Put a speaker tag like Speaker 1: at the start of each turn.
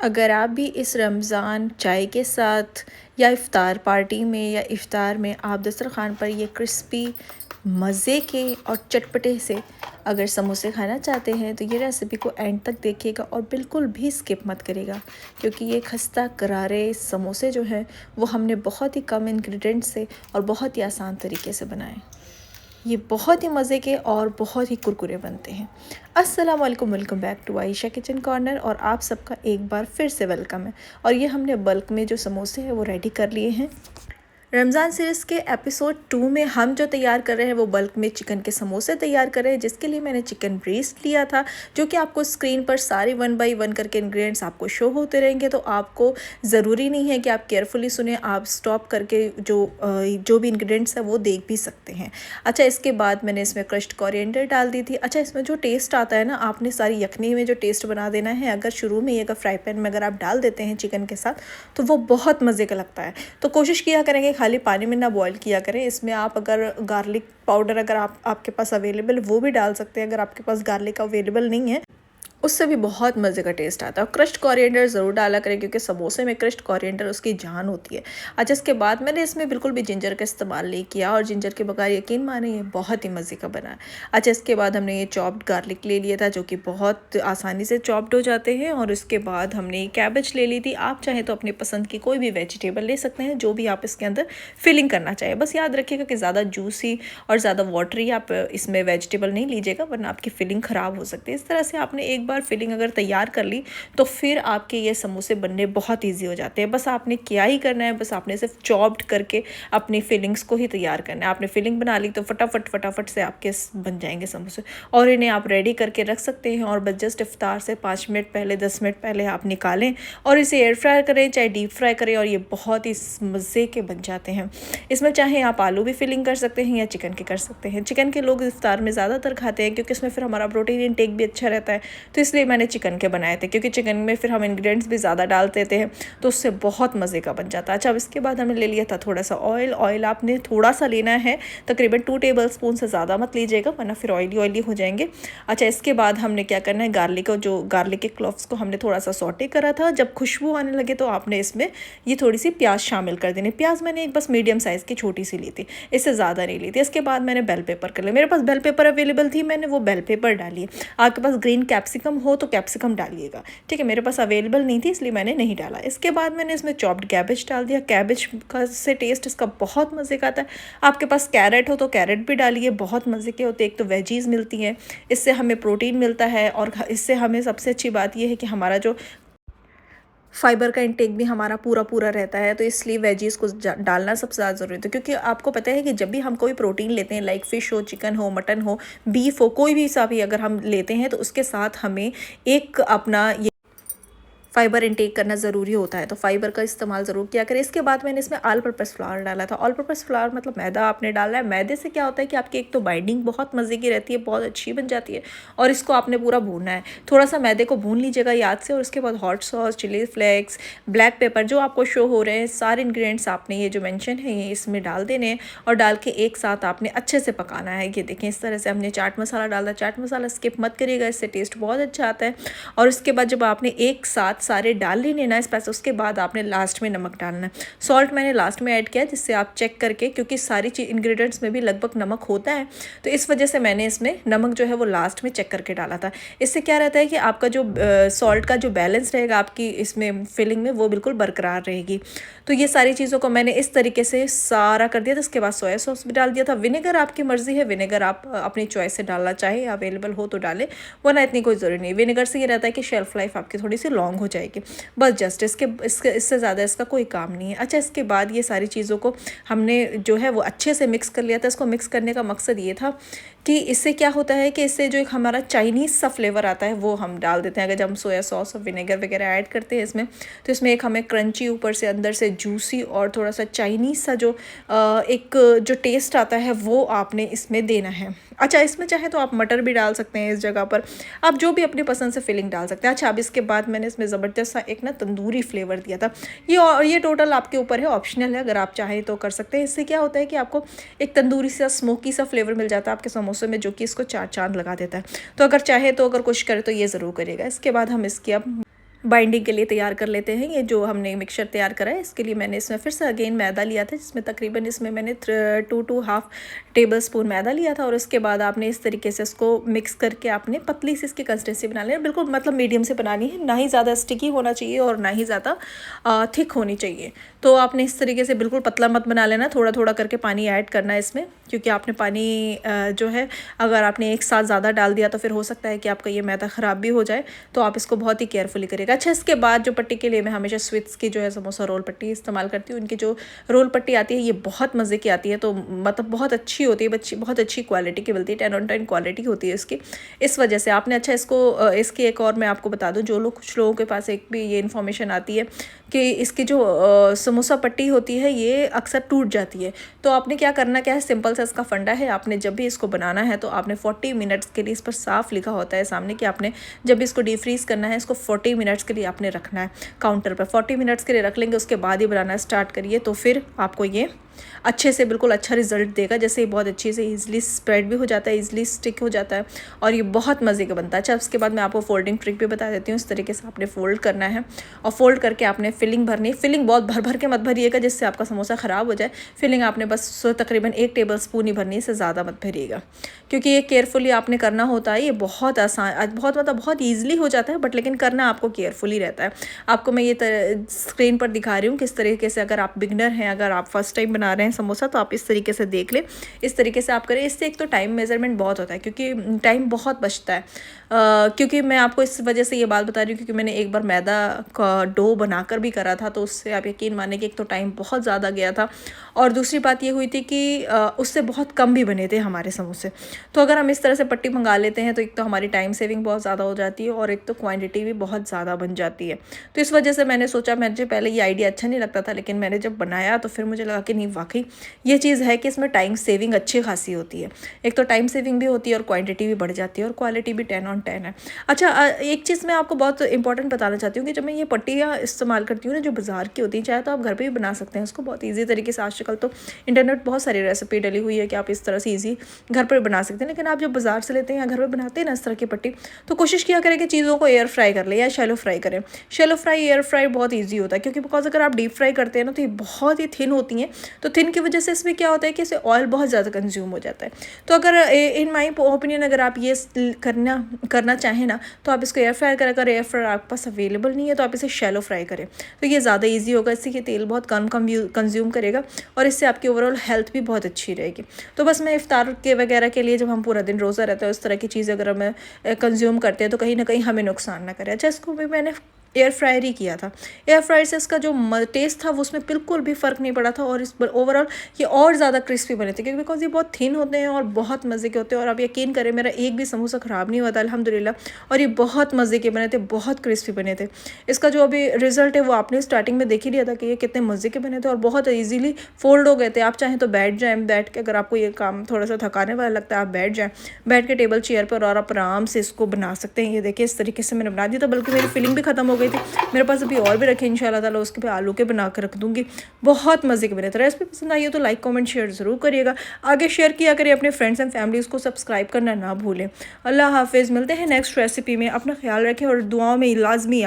Speaker 1: अगर आप भी इस रमज़ान चाय के साथ या इफ़्तार पार्टी में या इफ़्तार में आप दस्तरख़्वान पर ये क्रिस्पी मज़े के और चटपटे से अगर समोसे खाना चाहते हैं तो ये रेसिपी को एंड तक देखिएगा और बिल्कुल भी स्किप मत करिएगा, क्योंकि ये खस्ता करारे समोसे जो हैं वो हमने बहुत ही कम इंग्रेडिएंट से और बहुत ही आसान तरीके से बनाए। ये बहुत ही मज़े के और बहुत ही कुरकुरे बनते हैं। अस्सलाम वालेकुम, welcome back to Ayesha kitchen corner और आप सबका एक बार फिर से वेलकम है। और ये हमने बल्क में जो समोसे हैं वो रेडी कर लिए हैं। रमज़ान सीरीज़ के एपिसोड 2 में हम जो तैयार कर रहे हैं वो बल्क में चिकन के समोसे तैयार कर रहे हैं, जिसके लिए मैंने चिकन ब्रेस्ट लिया था, जो कि आपको स्क्रीन पर सारे 1 बाय 1 करके इंग्रेडिएंट्स आपको शो होते रहेंगे। तो आपको ज़रूरी नहीं है कि आप केयरफुली सुने, आप स्टॉप करके जो भी इंग्रेडिएंट्स है वो देख भी सकते हैं। अच्छा, इसके बाद मैंने इसमें क्रश्ड कोरिएंडर डाल दी थी। अच्छा, इसमें जो टेस्ट आता है ना, आपने सारी यखनी में जो टेस्ट बना देना है। अगर शुरू में अगर फ्राई पैन में अगर आप डाल देते हैं चिकन के साथ तो वो बहुत मज़े का लगता है। तो कोशिश किया करेंगे खाली पानी में ना बॉईल किया करें। इसमें आप अगर गार्लिक पाउडर अगर आपके पास अवेलेबल वो भी डाल सकते हैं। अगर आपके पास गार्लिक अवेलेबल नहीं है उससे भी बहुत मज़े का टेस्ट आता है। और क्रश्ड कोरिएंडर ज़रूर डाला करें, क्योंकि समोसे में क्रश्ड कोरिएंडर उसकी जान होती है। अच्छा, इसके बाद मैंने इसमें बिल्कुल भी जिंजर का इस्तेमाल नहीं किया और जिंजर के बगैर यकीन माने ये बहुत ही मज़े का बना है। अच्छा, इसके बाद हमने ये चॉप्ड गार्लिक ले लिया था, जो कि बहुत आसानी से चॉप्ड हो जाते हैं। और उसके बाद हमने कैबेज ले ली थी। आप चाहें तो अपनी पसंद की कोई भी वेजिटेबल ले सकते हैं, जो भी आप इसके अंदर फिलिंग करना चाहें। बस याद रखिएगा कि ज़्यादा जूसी और ज़्यादा वाटरी आप इसमें वेजिटेबल नहीं लीजिएगा, वरना आपकी फिलिंग ख़राब हो सकती है। इस तरह से आपने एक बार फिलिंग अगर तैयार कर ली तो फिर आपके ये समोसे बनने बहुत ईजी हो जाते हैं। बस आपने क्या ही करना है, बस आपने सिर्फ चॉप्ड करके अपनी फिलिंग्स को ही तैयार करना है। आपने फिलिंग बना ली तो फटाफट से आपके बन जाएंगे समोसे, और इन्हें आप रेडी करके रख सकते हैं। और बस जस्ट इफ्तार से 5 मिनट पहले 10 मिनट पहले आप निकालें और इसे एयर फ्राई करें चाहे डीप फ्राई करें, और ये बहुत ही मज़े के बन जाते हैं। इसमें चाहे आप आलू भी फिलिंग कर सकते हैं या चिकन के कर सकते हैं। चिकन के लोग इफ्तार में ज़्यादातर खाते हैं, क्योंकि इसमें फिर हमारा प्रोटीन इंटेक भी अच्छा रहता है। तो इसलिए मैंने चिकन के बनाए थे, क्योंकि चिकन में फिर हम इंग्रेडिएंट्स भी ज़्यादा डाल देते हैं तो उससे बहुत मज़े का बन जाता है। अच्छा, अब इसके बाद हमने ले लिया था थोड़ा सा ऑयल आपने थोड़ा सा लेना है, तकरीबन 2 टेबल स्पून से ज़्यादा मत लीजिएगा, वरना फिर ऑयली हो जाएंगे। अच्छा, इसके बाद हमने क्या करना है, गार्लिक के क्लोव्स को हमने थोड़ा सा सॉटे करा था। जब खुशबू आने लगे तो आपने इसमें ये थोड़ी सी प्याज शामिल कर देनी। प्याज मैंने एक बस मीडियम साइज़ की छोटी सी ली थी, इससे ज़्यादा नहीं ली थी। इसके बाद मैंने बेल पेपर कर लिया, मेरे पास बेल पेपर अवेलेबल थी, मैंने वो बेल पेपर डाली। आपके पास ग्रीन कैप्सिकम हो तो कैप्सिकम डालिएगा, ठीक है। मेरे पास अवेलेबल नहीं थी इसलिए मैंने नहीं डाला। इसके बाद मैंने इसमें चॉप्ड कैबेज डाल दिया। कैबेज का से टेस्ट इसका बहुत मज़े का आता है। आपके पास कैरेट हो तो कैरेट भी डालिए, बहुत मज़े के होते हैं। एक तो वेजीज़ मिलती हैं, इससे हमें प्रोटीन मिलता है, और इससे हमें सबसे अच्छी बात यह है कि हमारा जो फाइबर का इंटेक भी हमारा पूरा रहता है। तो इसलिए वेजीज़ को डालना सबसे ज़्यादा ज़रूरी है, क्योंकि आपको पता है कि जब भी हम कोई प्रोटीन लेते हैं, लाइक फ़िश हो, चिकन हो, मटन हो, बीफ हो, कोई भी सा भी अगर हम लेते हैं तो उसके साथ हमें एक अपना फाइबर इंटेक करना ज़रूरी होता है। तो फाइबर का इस्तेमाल ज़रूर किया करें। इसके बाद मैंने इसमें ऑल पर्पस फ्लावर डाला था। ऑल पर्पस फ्लावर मतलब मैदा आपने डालना है। मैदे से क्या होता है कि आपकी एक तो बाइंडिंग बहुत मज़े की रहती है, बहुत अच्छी बन जाती है, और इसको आपने पूरा भूनना है। थोड़ा सा मैदे को भून लीजिएगा याद से। और उसके बाद hot sauce, chilli flakes, black pepper जो आपको शो हो रहे हैं, सारे इंग्रेडिएंट्स आपने ये जो मेंशन है ये इसमें डाल देने हैं, और डाल के एक साथ आपने अच्छे से पकाना है। ये देखें, इस तरह से हमने चाट मसाला डाला। चाट मसाला स्किप मत करिएगा, इससे टेस्ट बहुत अच्छा आता है। और उसके बाद जब आपने एक साथ सारे डाल लेने ना स्पाइस, उसके बाद आपने लास्ट में नमक डालना है। सॉल्ट मैंने लास्ट में ऐड किया, जिससे आप चेक करके, क्योंकि सारी इंग्रेडिएंट्स में भी लगभग नमक होता है, तो इस वजह से मैंने इसमें नमक जो है वो लास्ट में चेक करके डाला था। इससे क्या रहता है कि आपका जो सॉल्ट का जो बैलेंस रहेगा आपकी इसमें फिलिंग में, वो बिल्कुल बरकरार रहेगी। तो ये सारी चीज़ों को मैंने इस तरीके से सारा कर दिया था। उसके बाद सोया सॉस भी डाल दिया था। विनेगर आपकी मर्ज़ी है, विनेगर आप अपनी चॉइस से डालना चाहे, अवेलेबल हो तो डालें, वरना इतनी कोई ज़रूरी नहीं। विनेगर से ये रहता है कि शेल्फ़ लाइफ आपकी थोड़ी सी लॉन्ग हो जाएगी, बस जस्ट इससे ज़्यादा इसका कोई काम नहीं है। अच्छा, इसके बाद ये सारी चीज़ों को हमने जो है वो अच्छे से मिक्स कर लिया था। इसको मिक्स करने का मकसद ये था कि इससे क्या होता है कि इससे जो एक हमारा चाइनीज़ सा फ्लेवर आता है वो हम डाल देते हैं। अगर जब हम सोया सॉस और विनेगर वगैरह ऐड करते हैं इसमें, तो इसमें एक हमें क्रंची, ऊपर से अंदर से जूसी और थोड़ा सा चाइनीज़ सा एक जो टेस्ट आता है वो आपने इसमें देना है। अच्छा, इसमें चाहे तो आप मटर भी डाल सकते हैं, इस जगह पर आप जो भी अपनी पसंद से फिलिंग डाल सकते हैं। अच्छा, अब इसके बाद मैंने इसमें ज़बरदस्त सा एक ना तंदूरी फ्लेवर दिया था। ये टोटल आपके ऊपर है, ऑप्शनल है, अगर आप चाहें तो कर सकते हैं। इससे क्या होता है कि आपको एक तंदूरी सा स्मोकी सा फ्लेवर मिल जाता है आपके समोसे में, जो कि इसको चार चांद लगा देता है। तो अगर चाहे तो, अगर कोशिश करें तो ये ज़रूर करिएगा। इसके बाद हम इसकी अब बाइंडिंग के लिए तैयार कर लेते हैं। ये जो हमने मिक्सचर तैयार करा है, इसके लिए मैंने इसमें फिर से अगेन मैदा लिया था, जिसमें तकरीबन इसमें मैंने 2 टेबल स्पून मैदा लिया था। और उसके बाद आपने इस तरीके से इसको मिक्स करके आपने पतली सी इसकी कंसिस्टेंसी बना लेना, बिल्कुल मतलब मीडियम से बनानी है, ना ही ज़्यादा स्टिकी होना चाहिए और ना ही ज़्यादा थिक होनी चाहिए। तो आपने इस तरीके से बिल्कुल पतला मत बना लेना, थोड़ा थोड़ा करके पानी ऐड करना है इसमें, क्योंकि आपने पानी जो है अगर आपने एक साथ ज़्यादा डाल दिया तो फिर हो सकता है कि आपका ये मैदा ख़राब भी हो जाए। तो आप इसको बहुत ही केयरफुली करिएगा। अच्छा, इसके बाद जो पट्टी के लिए मैं हमेशा स्वीट्स की जो है समोसा रोल पट्टी इस्तेमाल करती हूँ। उनकी जो रोल पट्टी आती है ये बहुत मज़े की आती है, तो मतलब बहुत अच्छी होती है, बहुत अच्छी क्वालिटी की मिलती है, 10 on 10 क्वालिटी होती है इसकी। इस वजह से आपने अच्छा इसको इसकी एक और मैं आपको बता दूँ, जो लोग कुछ लोगों के पास एक भी ये इन्फॉर्मेशन आती है कि इसकी जो समोसा पट्टी होती है ये अक्सर टूट जाती है। तो आपने क्या करना क्या है, सिंपल सा इसका फंडा है। आपने जब भी इसको बनाना है तो आपने 40 मिनट्स के लिए, इस पर साफ लिखा होता है सामने कि आपने जब भी इसको डीप फ्रीज़ करना है, इसको 40 मिनट्स के लिए आपने रखना है काउंटर पर। 40 मिनट्स के लिए रख लेंगे, उसके बाद ही बनाना स्टार्ट करिए, तो फिर आपको ये अच्छे से बिल्कुल अच्छा रिजल्ट देगा। जैसे बहुत अच्छे से ईजिली स्प्रेड भी हो जाता है, ईजिली स्टिक हो जाता है और ये बहुत मज़े का बनता है। अच्छा, उसके बाद मैं आपको फोल्डिंग ट्रिक भी बता देती हूँ। इस तरीके से आपने फोल्ड करना है और फोल्ड करके आपने फिलिंग भरनी है। फिलिंग बहुत भर भर के मत भरिएगा जिससे आपका समोसा ख़राब हो जाए। फिलिंग आपने बस तकरीबन 1 टेबल स्पून ही भरनी है, इससे ज़्यादा मत भरिएगा, क्योंकि ये केयरफुली आपने करना होता है। ये बहुत आसान, बहुत मतलब बहुत ईजिली हो जाता है, बट लेकिन करना आपको केयरफुली रहता है। आपको मैं ये स्क्रीन पर दिखा रही हूँ किस तरीके से, अगर आप बिगनर हैं, अगर आप फर्स्ट टाइम बना रहे हैं समोसा, तो आप इस तरीके से देख लें, इस तरीके से आप करें। इससे एक तो टाइम मेजरमेंट बहुत होता है, क्योंकि टाइम बहुत बचता है। क्योंकि मैं आपको इस वजह से ये बात बता रही हूँ क्योंकि मैंने एक बार मैदा का डो बनाकर भी करा था, तो उससे आप यकीन माने कि एक तो टाइम बहुत ज़्यादा गया था और दूसरी बात ये हुई थी कि उससे बहुत कम भी बने थे हमारे समोसे। तो अगर हम इस तरह से पट्टी मंगा लेते हैं तो एक तो हमारी टाइम सेविंग बहुत ज़्यादा हो जाती है और एक तो क्वांटिटी भी बहुत ज़्यादा बन जाती है। तो इस वजह से मैंने सोचा, मुझे पहले ये आइडिया अच्छा नहीं लगता था, लेकिन मैंने जब बनाया तो फिर मुझे लगा कि नहीं, वाकई ये चीज़ है कि इसमें टाइम सेविंग अच्छी खासी होती है। एक तो टाइम सेविंग भी होती है और क्वांटिटी भी बढ़ जाती है और क्वालिटी भी 10 on 10 है। अच्छा, एक चीज़ मैं आपको बहुत इंपॉर्टेंट बताना चाहती हूँ कि जब मैं ये पट्टियाँ इस्तेमाल करती हूँ ना, जो बाज़ार की होती हैं, चाहे तो आप घर पे भी बना सकते हैं उसको बहुत ईजी तरीके से। आजकल तो इंटरनेट बहुत सारी रेसिपी डली हुई है कि आप इस तरह से ईजी घर पर बना सकते हैं। लेकिन आप जब बाज़ार से लेते हैं या घर पर बनाते हैं ना इस तरह की पट्टी, तो कोशिश किया करें कि चीज़ों को एयर फ्राई कर ले या शैलो फ्राई करें। शैलो फ्राई, एयर फ्राई बहुत ईजी होता है, क्योंकि बिकॉज अगर आप डीप फ्राई करते हैं ना तो ये बहुत ही थिन होती हैं। तो थिन की वजह से इसमें क्या होता है कि इसे ऑयल बहुत ज़्यादा कंज्यूम हो जाता है। तो अगर इन माई ओपिनियन अगर आप ये करना चाहें ना, तो आप इसको एयर फ्राई करें। अगर एयर फ्राई आपके पास अवेलेबल नहीं है तो आप इसे शैलो फ्राई करें, तो ये ज़्यादा ईजी होगा। इससे कि तेल बहुत कम कंज्यूम करेगा और इससे आपकी ओवरऑल हेल्थ भी बहुत अच्छी रहेगी। तो बस मैं इफ्तार के वगैरह के लिए, जब हम पूरा दिन रोज़ा रहता है, उस तरह की चीज़ अगर हम कंज्यूम करते हैं तो कहीं ना कहीं हमें नुकसान ना करे। अच्छा, इसको भी मैंने एयर फ्रायर ही किया था। एयर फ्रायर से इसका जो टेस्ट था वो उसमें बिल्कुल भी फ़र्क नहीं पड़ा था और इस पर ओवरऑल ये और ज़्यादा क्रिस्पी बने थे, क्योंकि बिकॉज ये बहुत थिन होते हैं और बहुत मज़े के होते हैं। और आप यकीन करें, मेरा एक भी समोसा ख़राब नहीं हुआ था अल्हम्दुलिल्लाह, और ये बहुत मज़े के बने थे, बहुत क्रिस्पी बने थे। इसका जो अभी रिज़ल्ट है वो आपने स्टार्टिंग में देख ही लिया था कि ये कितने मज़े के बने थे और बहुत ईजीली फोल्ड हो गए थे। आप चाहें तो बैठ जाएँ, बैठ के अगर आपको ये काम थोड़ा सा थकाने वाला लगता है, आप बैठ जाएँ, बैठ के टेबल चेयर पर, और आप आराम से इसको बना सकते हैं। ये देखिए इस तरीके से मैंने बना दिया था, बल्कि मेरी फिलिंग भी ख़त्म हो गई थी। मेरे पास अभी और भी रखे इंशाल्लाह ताला, उसके पे आलू के बना कर रख दूँगी। बहुत मज़े के बने थे। रेसिपी पसंद आई हो तो लाइक कमेंट शेयर ज़रूर करिएगा, आगे शेयर किया करिए अपने फ्रेंड्स एंड फैमिलीज़ को, सब्सक्राइब करना ना भूलें। अल्लाह हाफिज़, मिलते हैं नेक्स्ट रेसिपी में। अपना ख्याल रखें और दुआओं में लाजमी